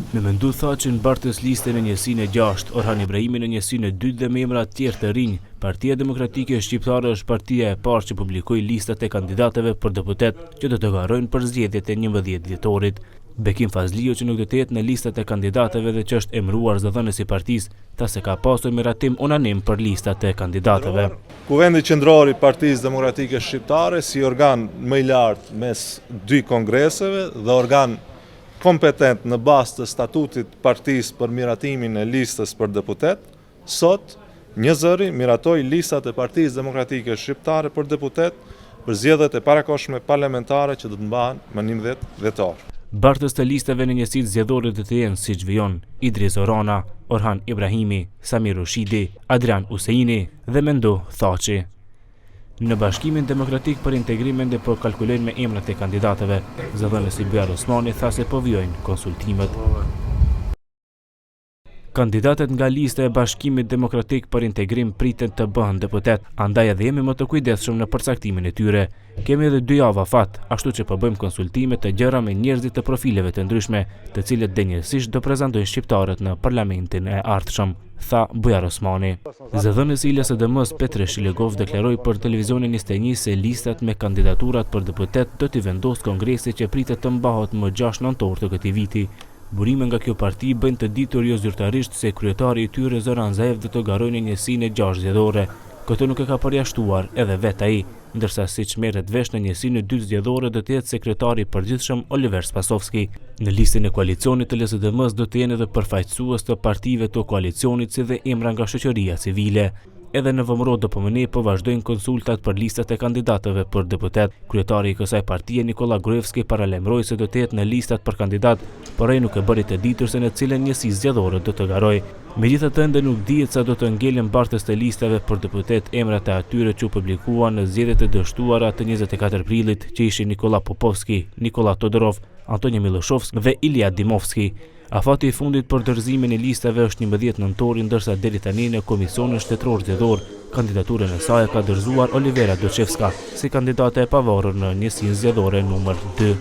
Me mendu Thaçi në bartës liste në njësinë e 6, Orhan Ibrahimi në njësinë e 2 dhe me emra tjerë të rinj, Partia Demokratike Shqiptare është partia e parë që publikoi listat e kandidatëve për deputet që do të garojnë për zgjedhjet e 11 dhjetorit. Bekim Fazliu, që nuk do të jetë në listat e kandidatëve dhe që është emëruar zëdhënës i partisë, tha se ka pasur miratim unanim për listat e kandidatëve. Kuvendi qendror i Partisë Demokratike Shqiptare si organ më i lartë mes dy kongreseve dhe organ kompetent në bazë të statutit partisë për miratimin e listës për deputet, sot një zëri miratoi listat e Partisë Demokratike Shqiptare për deputet për zgjedhjet e parakohshme parlamentare që do të mbahen më 11 dhjetor. Bartës të listave në njësitë zgjedhore do të jenë siç vijon: Idris Orana, Orhan Ibrahimi, Samir Rushidi, Adrian Useini dhe Mendo Thaçi. Në Bashkimin Demokratik për Integrimin dhe po kalkulojnë me emrat e kandidatëve, zëdhënësi Bujar Osmani tha se po vijojnë konsultimet. Kandidatët nga lista e Bashkimit Demokratik për Integrim priten të bëhen deputet, andaj edhe jemi më të kujdesshëm në përcaktimin e tyre. Kemi edhe 2 javë afat, ashtu që po bëjmë konsultime të gjëra me njerëzit të profileve të ndryshme, të cilët denjësisht do prezantojnë shqiptarët në parlamentin e ardhshëm, tha Bujar Osmani. Zëdhënësi i LSDM-s Petre Shilegov deklaroi për televizionin 21 se listat me kandidaturat për deputet do t'i vendosë kongresi që pritet të mbahet më 6 nëntor të këtij viti. Burime nga kjo parti bëjnë të ditur jo zyrtarisht se kryetari i tyre Zoran Zaev do të garojnë njësinë e 6 zgjedhore. Këtë nuk e ka përjashtuar edhe vet ai, ndërsa siç merret vesh në njësinë e 2 zgjedhore do të jetë sekretari i përgjithshëm Oliver Spasovski. Në listën e koalicionit të LSDM-s do të jenë edhe përfaqësues të partive të koalicionit si dhe emra nga shoqëria civile. Edhe në Vëmërodë po vazhdojnë konsultat për listat e kandidatëve për deputet. Kryetari i kësaj partie Nikola Gruevski paralajmëroi se do të jetë në listat për kandidat, por ai nuk e bëri të ditur se në cilën njësi zgjedhore do të garojë. Megjithatë ende nuk dihet sa do të ngelen bartës të listave për deputet emrat e atyre që u publikuan në zgjedhjet e dështuara të 24 prillit, që ishin Nikola Popovski, Nikola Todorov, Antonij Miloshovski dhe Ilija Dimovski. Afati i fundit për dorëzimin e listave është 11 nëntori, ndërsa deri tani në Komisionin Shtetëror Zgjedhor kandidaturën e saj ka dorëzuar Olivera Dochevska si kandidate e pavarur në njësinë zgjedhore numër 2.